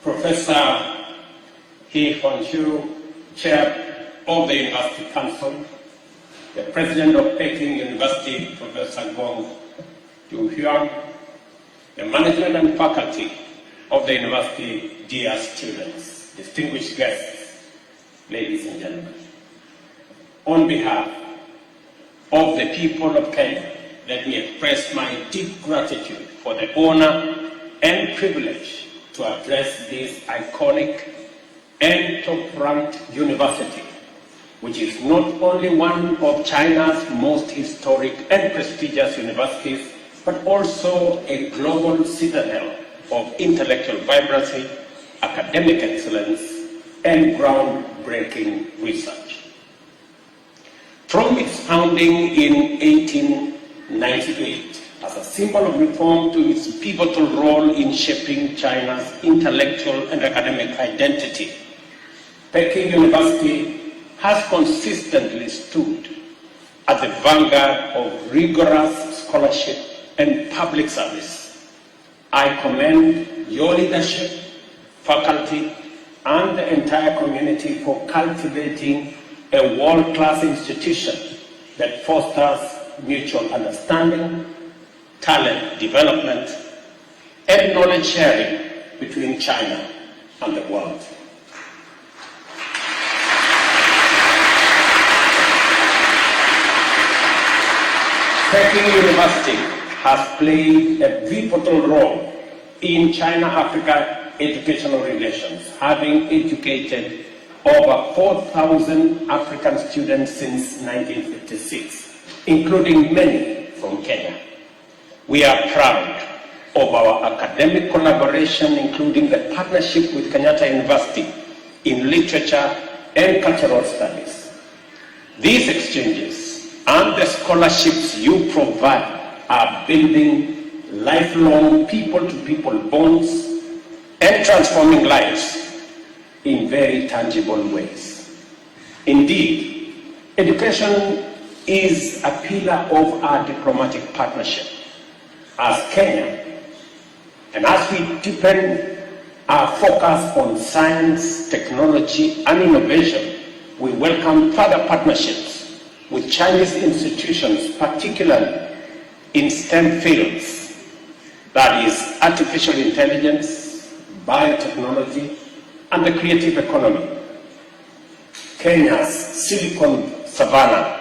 Professor He Honshu, Chair of the University Council, the President of Peking University, Professor Gong Yuhyuan, the management and faculty of the university, dear students, distinguished guests, ladies and gentlemen. On behalf of the people of Kenya, let me express my deep gratitude for the honor and privilege to address this iconic and top-ranked university, which is not only one of China's most historic and prestigious universities, but also a global citadel of intellectual vibrancy, academic excellence, and groundbreaking research. From its founding in 1898, as a symbol of reform to its pivotal role in shaping China's intellectual and academic identity, Peking University has consistently stood at the vanguard of rigorous scholarship and public service. I commend your leadership, faculty, and the entire community for cultivating a world-class institution that fosters mutual understanding, talent development, and knowledge sharing between China and the world. Peking University has played a pivotal role in China-Africa educational relations, having educated over 4,000 African students since 1956, including many from Kenya. We are proud of our academic collaboration, including the partnership with Kenyatta University in literature and cultural studies. These exchanges and the scholarships you provide are building lifelong people-to-people bonds and transforming lives in very tangible ways. Indeed, education is a pillar of our diplomatic partnership. As Kenya, and as we deepen our focus on science, technology, and innovation, we welcome further partnerships with Chinese institutions, particularly in STEM fields, that is, artificial intelligence, biotechnology, and the creative economy. Kenya's Silicon Savannah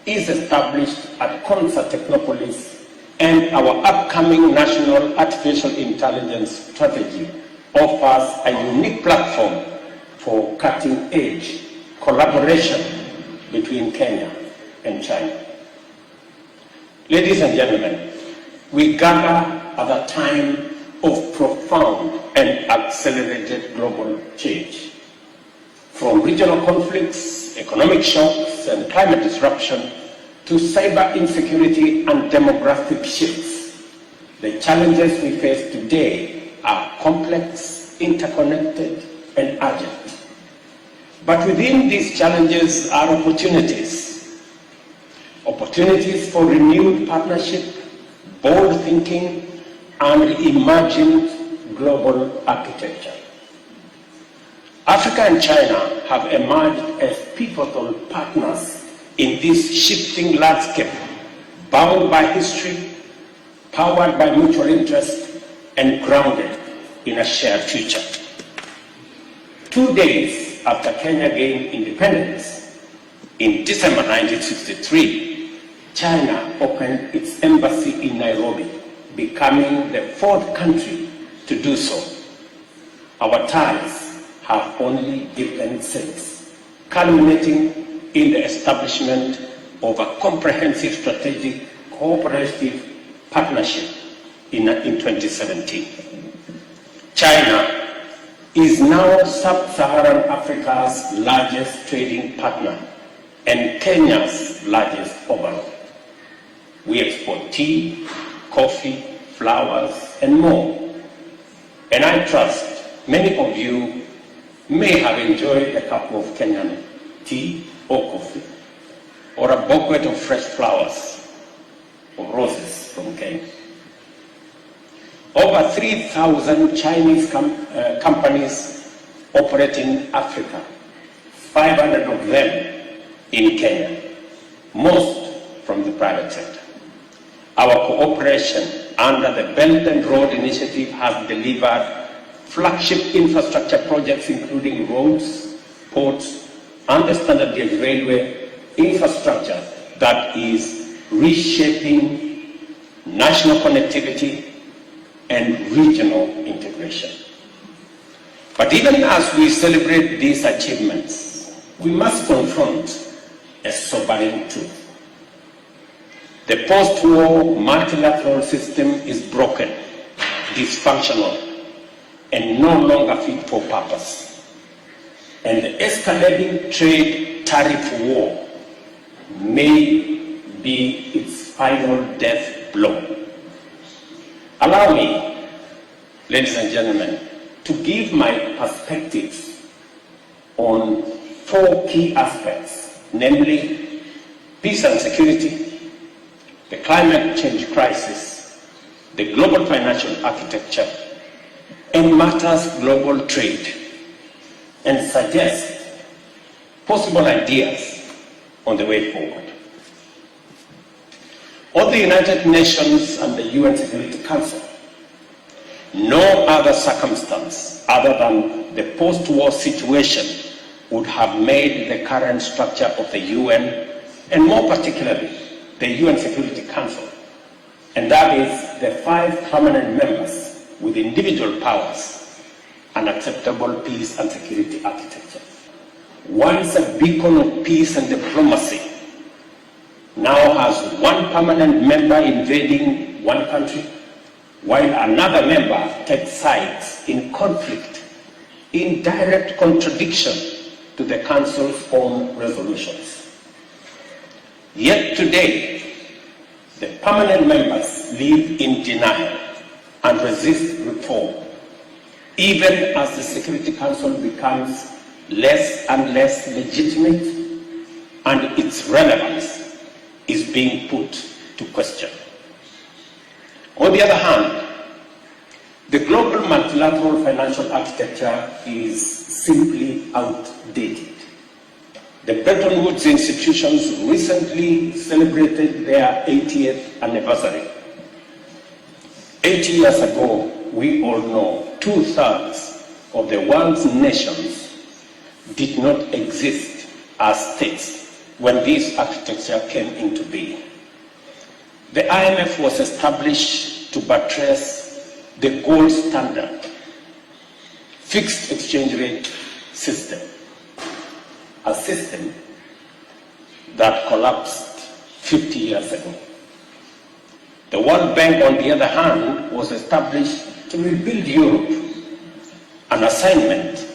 is established at Concert Technopolis, and our upcoming National Artificial Intelligence Strategy offers a unique platform for cutting-edge collaboration between Kenya and China. Ladies and gentlemen, we gather at a time of profound and accelerated global change. From regional conflicts, economic shocks, and climate disruption, to cyber insecurity and demographic shifts, the challenges we face today are complex, interconnected, and urgent. But within these challenges are opportunities. Opportunities for renewed partnership, bold thinking, and imagined global architecture. Africa and China have emerged as pivotal partners in this shifting landscape, bound by history, powered by mutual interest, and grounded in a shared future. 2 days after Kenya gained independence, in December 1963, China opened its embassy in Nairobi, becoming the 4th country to do so. Our ties have only deepened since, culminating in the establishment of a comprehensive strategic cooperative partnership in 2017. China is now Sub-Saharan Africa's largest trading partner and Kenya's largest overall. We export tea, coffee, flowers, and more. And I trust many of you may have enjoyed a cup of Kenyan tea or coffee, or a bouquet of fresh flowers or roses from Kenya. Over 3,000 Chinese companies operate in Africa, 500 of them in Kenya, most from the private sector. Our cooperation under the Belt and Road Initiative has delivered flagship infrastructure projects including roads, ports, and the standard gauge railway infrastructure that is reshaping national connectivity and regional integration. But even as we celebrate these achievements, we must confront a sobering truth. The post-war multilateral system is broken, dysfunctional, and no longer fit for purpose. And the escalating trade tariff war may be its final death blow. Allow me, ladies and gentlemen, to give my perspectives on 4 key aspects, namely peace and security, the climate change crisis, the global financial architecture, and matters global trade, and suggest possible ideas on the way forward. Of the United Nations and the UN Security Council, no other circumstance other than the post-war situation would have made the current structure of the UN, and more particularly the UN Security Council, and that is the 5 permanent members with individual powers, an acceptable peace and security architecture. Once a beacon of peace and diplomacy, now has 1 permanent member invading one country, while another member takes sides in conflict, in direct contradiction to the Council's own resolutions. Yet today, the permanent members live in denial and resist reform, even as the Security Council becomes less and less legitimate and its relevance is being put to question. On the other hand, the global multilateral financial architecture is simply outdated. The Bretton Woods institutions recently celebrated their 80th anniversary. 80 years ago, we all know 2/3 of the world's nations did not exist as states when this architecture came into being. The IMF was established to buttress the gold standard, fixed exchange rate system, a system that collapsed 50 years ago. The World Bank, on the other hand, was established to rebuild Europe, an assignment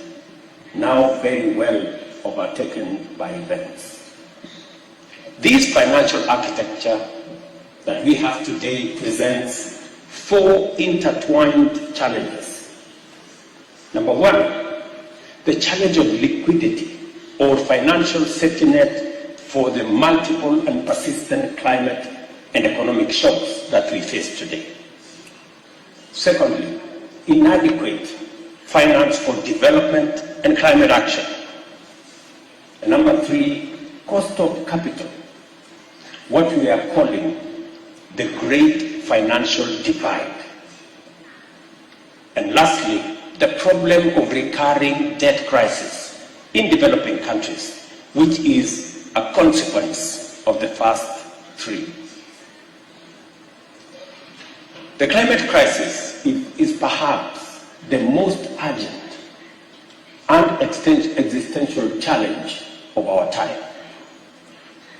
now very well overtaken by events. This financial architecture that we have today presents 4 intertwined challenges. Number 1, the challenge of liquidity or financial safety net for the multiple and persistent climate and economic shocks that we face today. Secondly, inadequate finance for development and climate action. And number 3, cost of capital, what we are calling the great financial divide. And lastly, the problem of recurring debt crisis in developing countries, which is a consequence of the first 3. The climate crisis is perhaps the most urgent and existential challenge of our time.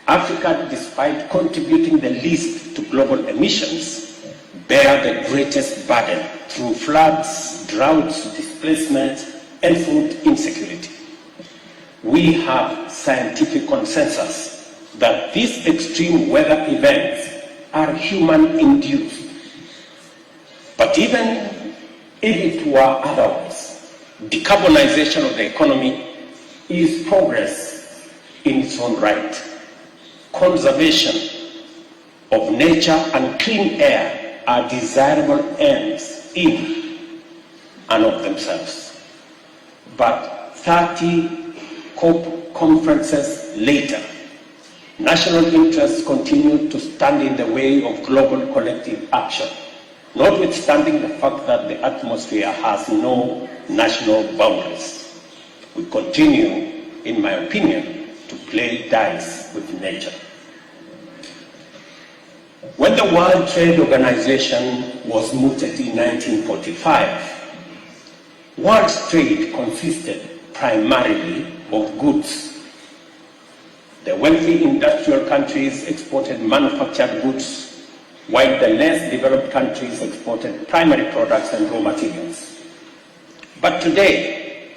Africa, despite contributing the least to global emissions, bear the greatest burden through floods, droughts, displacement, and food insecurity. We have scientific consensus that these extreme weather events are human-induced. But even if it were otherwise, decarbonization of the economy is progress in its own right. Conservation of nature and clean air are desirable ends in and of themselves. But 30 COP conferences later, national interests continue to stand in the way of global collective action, notwithstanding the fact that the atmosphere has no national boundaries. We continue, in my opinion, to play dice with nature. When the World Trade Organization was mooted in 1945, world trade consisted primarily of goods. The wealthy industrial countries exported manufactured goods, while the less developed countries exported primary products and raw materials. But today,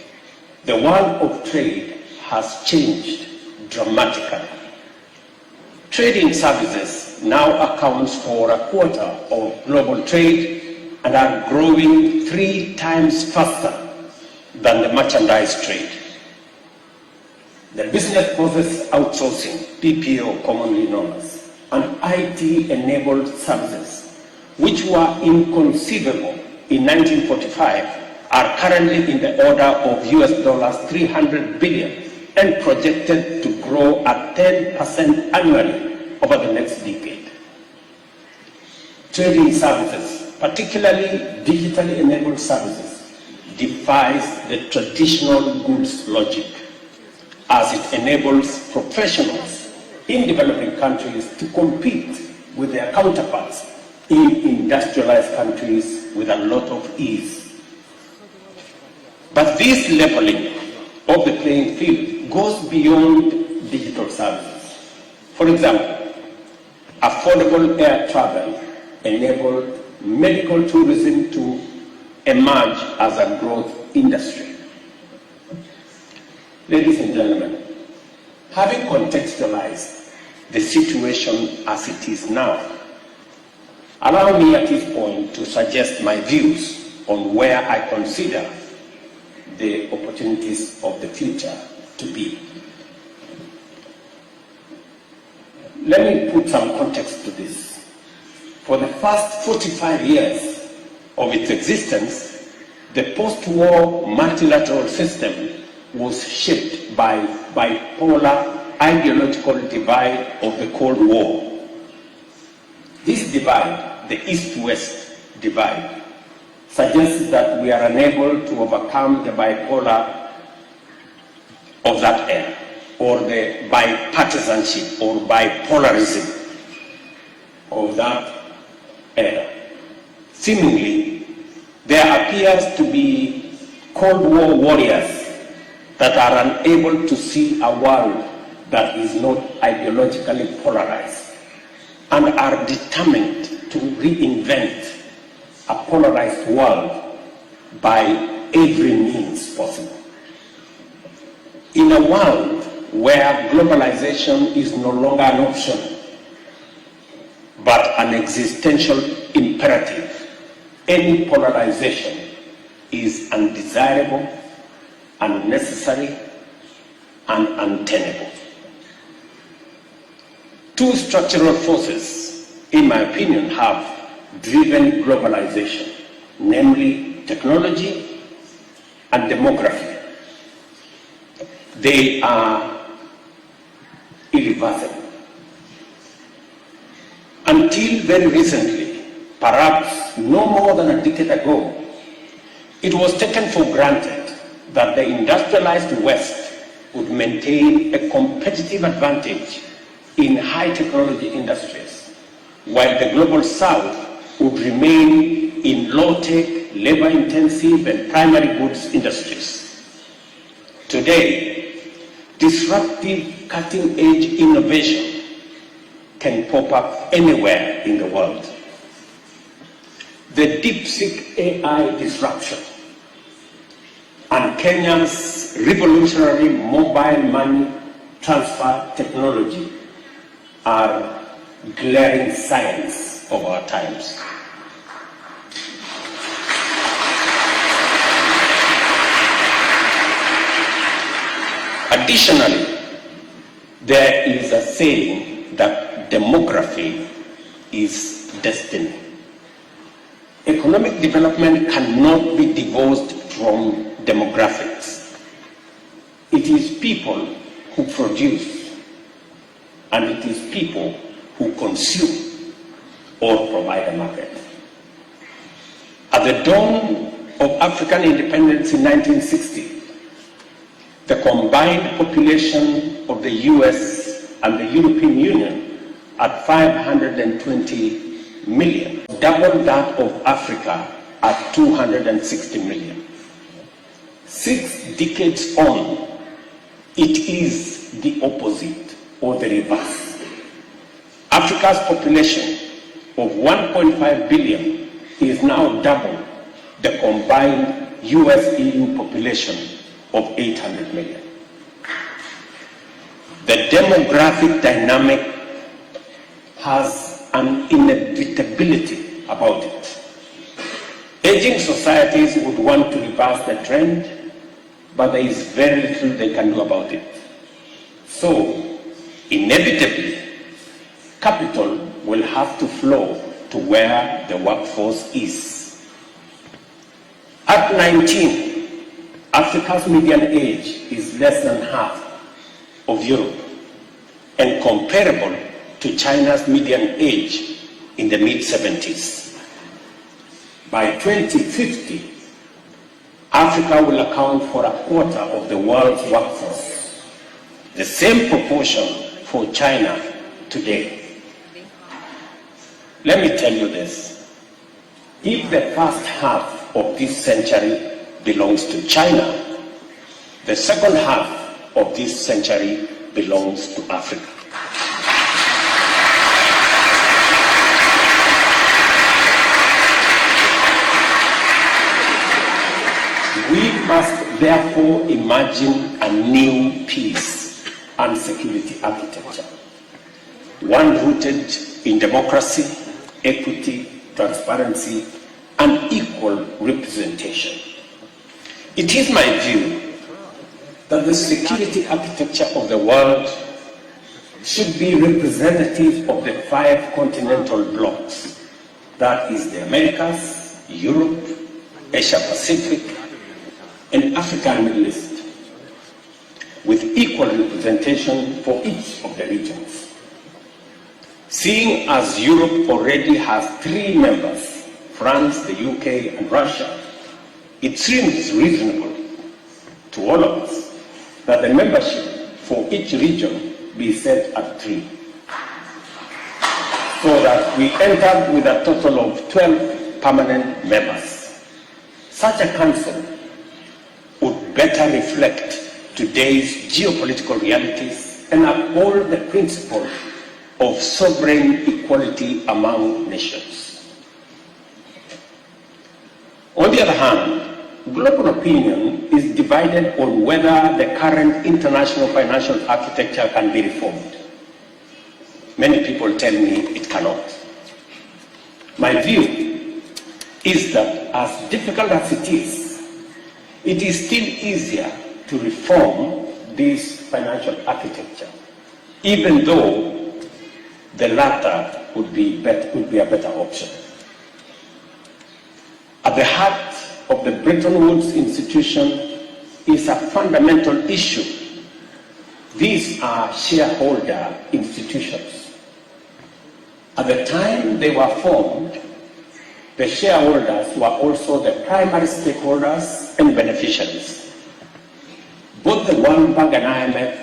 the world of trade has changed dramatically. Trade in services now accounts for a quarter of global trade and are growing 3 times faster than the merchandise trade. The business process outsourcing, BPO commonly known as, and IT-enabled services, which were inconceivable in 1945, are currently in the order of US $300 billion and projected to grow at 10% annually over the next decade. Trade in services, particularly digitally enabled services, defies the traditional goods logic, as it enables professionals in developing countries to compete with their counterparts in industrialized countries with a lot of ease. But this leveling of the playing field goes beyond digital services. For example, affordable air travel enabled medical tourism to emerge as a growth industry. Ladies and gentlemen, having contextualized the situation as it is now, allow me at this point to suggest my views on where I consider the opportunities of the future to be. Let me put some context to this. For the first 45 years of its existence, the post-war multilateral system was shaped by bipolar ideological divide of the Cold War. This divide, the East-West divide, suggests that we are unable to overcome the bipolar of that era, or the bipartisanship or bipolarism of that era. Seemingly, there appears to be Cold War warriors that are unable to see a world that is not ideologically polarized and are determined to reinvent a polarized world by every means possible. In a world where globalization is no longer an option, but an existential imperative, any polarization is undesirable, unnecessary, and untenable. 2 structural forces, in my opinion, have driven globalization, namely technology and demography. They are irreversible. Until very recently, perhaps no more than a decade ago, it was taken for granted that the industrialized West would maintain a competitive advantage in high technology industries, while the global South would remain in low-tech, labor-intensive, and primary goods industries. Today, disruptive, cutting-edge innovation can pop up anywhere in the world. The DeepSeek AI disruption and Kenya's revolutionary mobile money transfer technology are glaring signs of our times. Additionally, there is a saying that demography is destiny. Economic development cannot be divorced from demographics. It is people who produce, and it is people who consume or provide a market. At the dawn of African independence in 1960, the combined population of the US and the European Union at 520 million, double that of Africa at 260 million. 6 decades on, it is the opposite or the reverse. Africa's population of 1.5 billion is now double the combined US-EU population of 800 million. The demographic dynamic has an inevitability about it. Aging societies would want to reverse the trend, but there is very little they can do about it. So, inevitably, capital will have to flow to where the workforce is. At 19, Africa's median age is less than half of Europe and comparable to China's median age in the mid-70s. By 2050, Africa will account for a quarter of the world's workforce, the same proportion for China today. Let me tell you this. If the first half of this century belongs to China, the second half of this century belongs to Africa. We must therefore imagine a new peace and security architecture, one rooted in democracy, equity, transparency, and equal representation. It is my view that the security architecture of the world should be representative of the 5 continental blocks, that is the Americas, Europe, Asia Pacific, and Africa and Middle East, with equal representation for each of the regions. Seeing as Europe already has 3 members, France, the UK, and Russia, it seems reasonable to all of us that the membership for each region be set at 3, so that we end up with a total of 12 permanent members. Such a council would better reflect today's geopolitical realities and uphold the principle of sovereign equality among nations. On the other hand, global opinion is divided on whether the current international financial architecture can be reformed. Many people tell me it cannot. My view is that as difficult as it is still easier to reform this financial architecture, even though the latter would be a better option. At the heart of the Bretton Woods institution is a fundamental issue. These are shareholder institutions. At the time they were formed, the shareholders were also the primary stakeholders and beneficiaries. Both the World Bank and IMF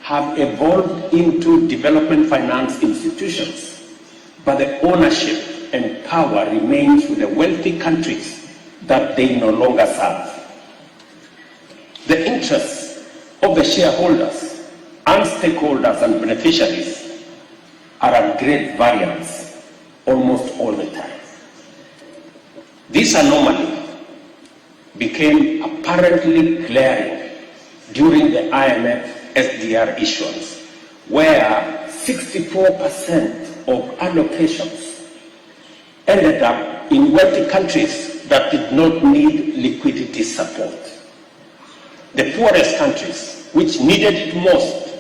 have evolved into development finance institutions, but the ownership and power remains with the wealthy countries that they no longer serve. The interests of the shareholders and stakeholders and beneficiaries are at great variance almost all the time. This anomaly became apparently glaring during the IMF SDR issuance, where 64% of allocations ended up in wealthy countries that did not need liquidity support. The poorest countries, which needed it most,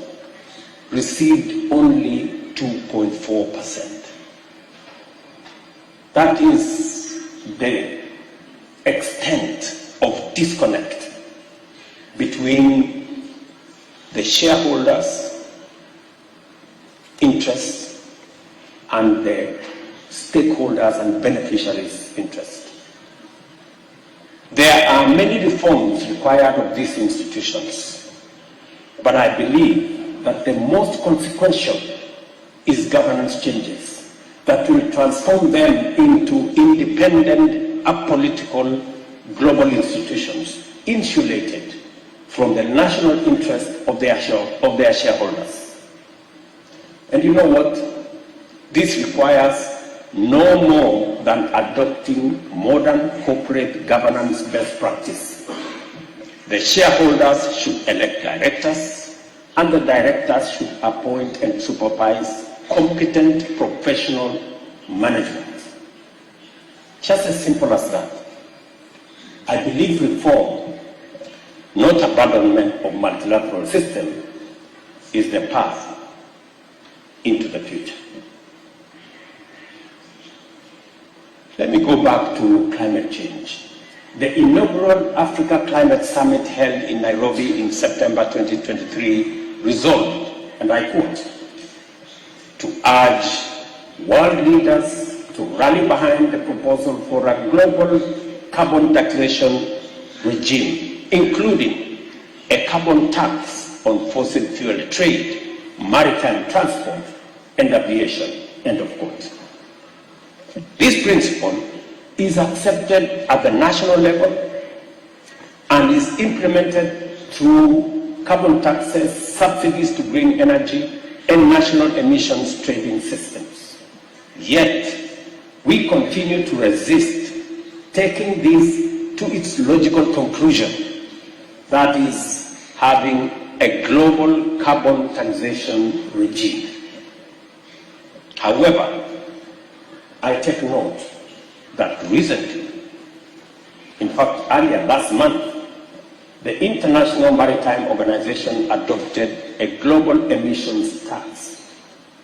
received only 2.4%. That is the extent of disconnect between the shareholders' interests and the stakeholders and beneficiaries' interests. There are many reforms required of these institutions, but I believe that the most consequential is governance changes that will transform them into independent, apolitical, global institutions, insulated from the national interest of their shareholders. And you know what? This requires no more than adopting modern corporate governance best practice. The shareholders should elect directors, and the directors should appoint and supervise competent professional management. Just as simple as that. I believe reform, not abandonment of multilateral system, is the path into the future. Let me go back to climate change. The inaugural Africa Climate Summit held in Nairobi in September 2023 resolved, and I quote, to urge world leaders to rally behind the proposal for a global carbon taxation regime, including a carbon tax on fossil fuel trade, maritime transport, and aviation, end of quote. This principle is accepted at the national level and is implemented through carbon taxes, subsidies to green energy, and national emissions trading systems. Yet, we continue to resist taking this to its logical conclusion, that is, having a global carbon taxation regime. However, I take note that recently, in fact earlier last month, the International Maritime Organization adopted a global emissions tax,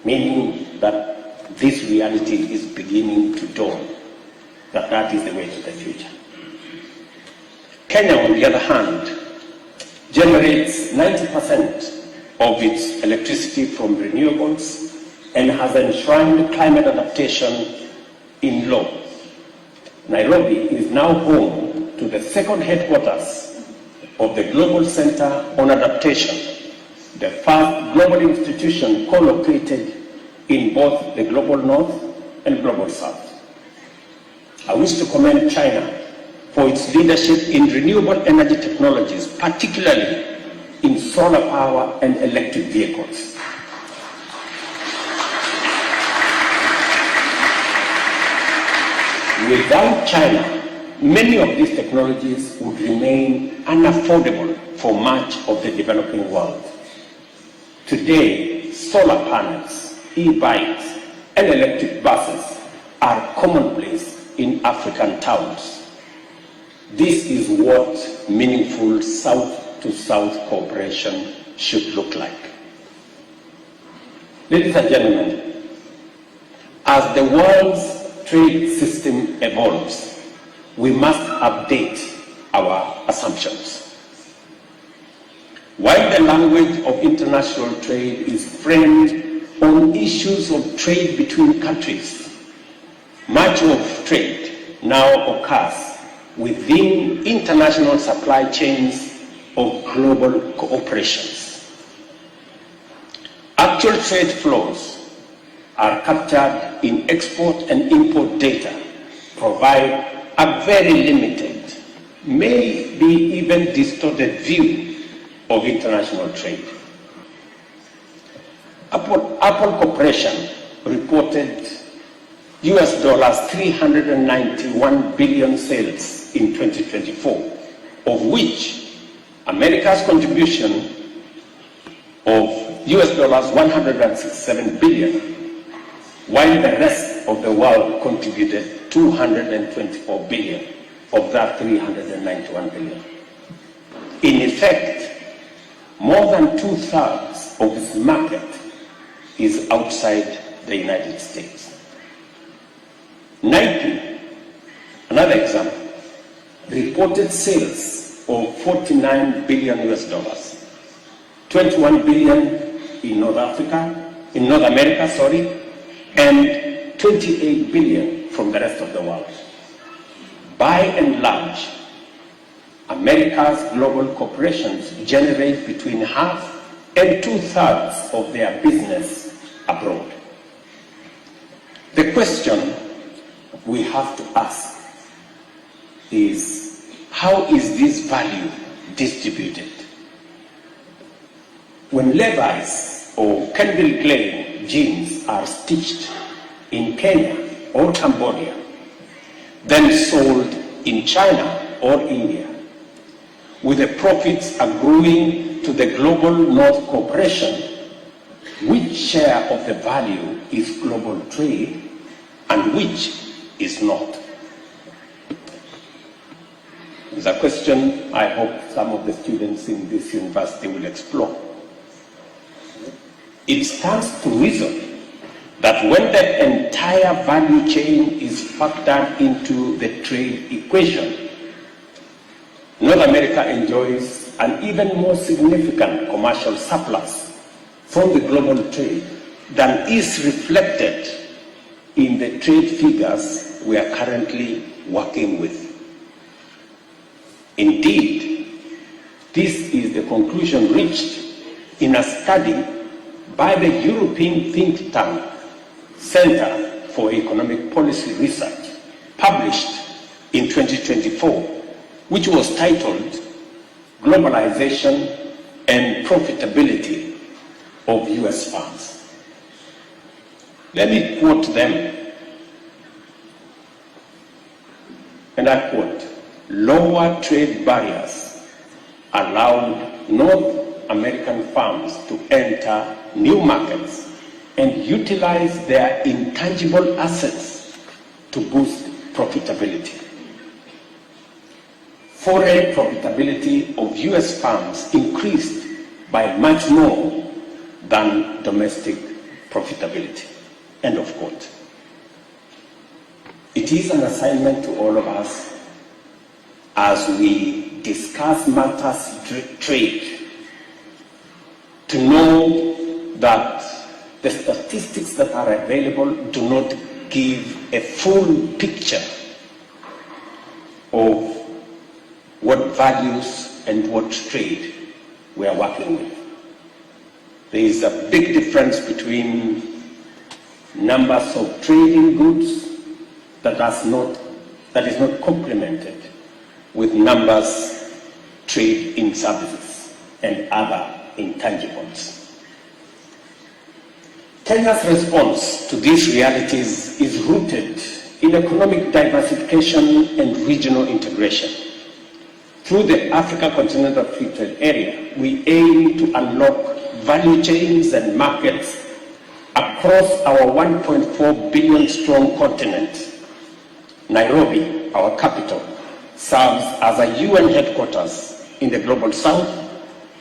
meaning that this reality is beginning to dawn, that is the way to the future. Kenya, on the other hand, generates 90% of its electricity from renewables and has enshrined climate adaptation in law. Nairobi is now home to the second headquarters of the Global Center on Adaptation, the first global institution co-located in both the Global North and Global South. I wish to commend China for its leadership in renewable energy technologies, particularly in solar power and electric vehicles. Without China, many of these technologies would remain unaffordable for much of the developing world. Today, solar panels, e-bikes, and electric buses are commonplace in African towns. This is what meaningful South-to-South cooperation should look like. Ladies and gentlemen, as the world's trade system evolves, we must update our assumptions. While the language of international trade is framed on issues of trade between countries, much of trade now occurs within international supply chains of global cooperations. Actual trade flows are captured in export and import data, provide a very limited, maybe even distorted view of international trade. Apple Corporation reported US dollars 391 billion sales in 2024, of which America's contribution of US dollars 167 billion, while the rest of the world contributed 224 billion of that 391 billion. In effect, more than 2/3 of its market is outside the United States. Nike, an Another example, reported sales of $49 billion US, 21 billion in North America, and 28 billion from the rest of the world. By and large, America's global corporations generate between half and 2/3 of their business abroad. The question we have to ask is, how is this value distributed? When Levi's or Calvin Klein jeans are stitched in Kenya or Cambodia, then sold in China or India, with the profits accruing to the Global North Corporation, which share of the value is global trade and which is not? It's a question I hope some of the students in this university will explore. It stands to reason that when the entire value chain is factored into the trade equation, North America enjoys an even more significant commercial surplus from the global trade than is reflected in the trade figures we are currently working with. Indeed, this is the conclusion reached in a study by the European think tank Center for Economic Policy Research, published in 2024, which was titled Globalization and Profitability of US Firms. Let me quote them, and I quote, "Lower trade barriers allowed North American firms to enter new markets and utilize their intangible assets to boost profitability. Foreign profitability of US firms increased by much more than domestic profitability." End of quote. It is an assignment to all of us as we discuss matters trade to know that the statistics that are available do not give a full picture of what values and what trade we are working with. There is a big difference between numbers of trading goods that is not complemented with numbers trade in services and other intangibles. Kenya's response to these realities is rooted in economic diversification and regional integration. Through the Africa Continental Free Trade Area, we aim to unlock value chains and markets across our 1.4 billion strong continent. Nairobi, our capital, serves as a UN headquarters in the Global South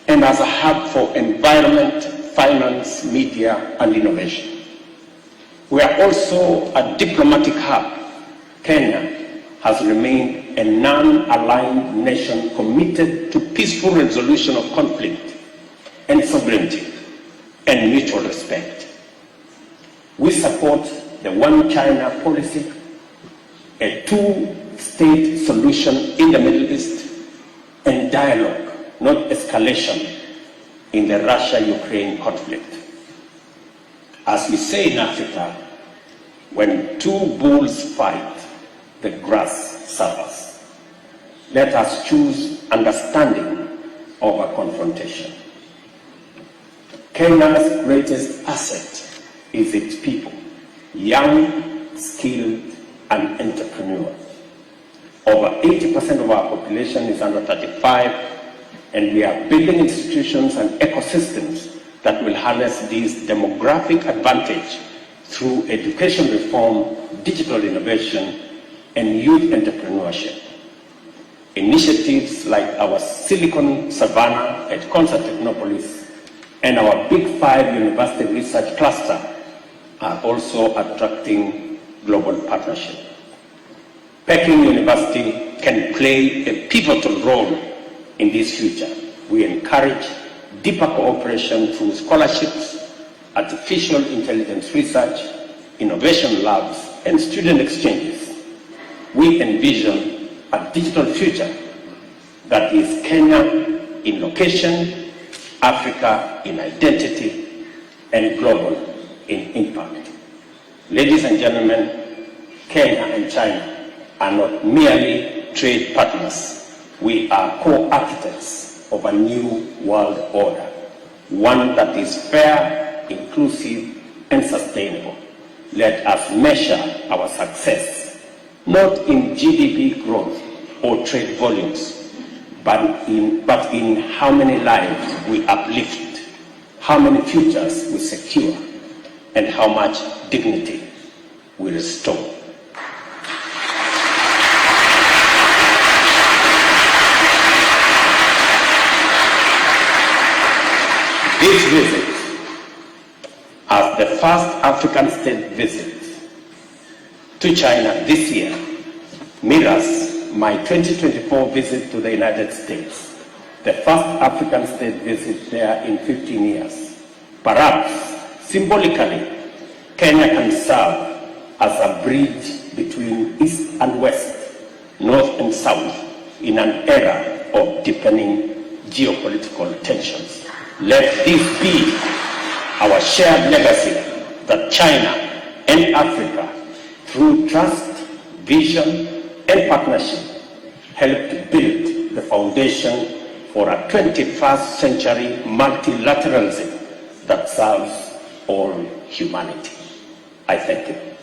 and as a hub for environment, finance, media, and innovation. We are also a diplomatic hub. Kenya has remained a non-aligned nation committed to peaceful resolution of conflict and sovereignty and mutual respect. We support the One China policy, a two-state solution in the Middle East, and dialogue, not escalation, in the Russia-Ukraine conflict. As we say in Africa, when two bulls fight, the grass suffers. Let us choose understanding over confrontation. Kenya's greatest asset is its people, young, skilled, and entrepreneurial. Over 80% of our population is under 35, and we are building institutions and ecosystems that will harness this demographic advantage through education reform, digital innovation, and youth entrepreneurship. Initiatives like our Silicon Savannah at Concert Technopolis and our Big Five University Research Cluster are also attracting global partnership. Peking University can play a pivotal role in this future. We encourage deeper cooperation through scholarships, artificial intelligence research, innovation labs, and student exchanges. We envision a digital future that is Kenya in location, Africa in identity, and global in impact. Ladies and gentlemen, Kenya and China are not merely trade partners. We are co-architects of a new world order, one that is fair, inclusive, and sustainable. Let us measure our success not in GDP growth or trade volumes, but in how many lives we uplift, how many futures we secure, and how much dignity we restore. This visit, as the first African state visit to China this year, mirrors my 2024 visit to the United States, the first African state visit there in 15 years. Perhaps, symbolically, Kenya can serve as a bridge between East and West, North and South, in an era of deepening geopolitical tensions. Let this be our shared legacy that China and Africa, through trust, vision, and partnership, help to build the foundation for a 21st century multilateralism that serves all humanity. I thank you.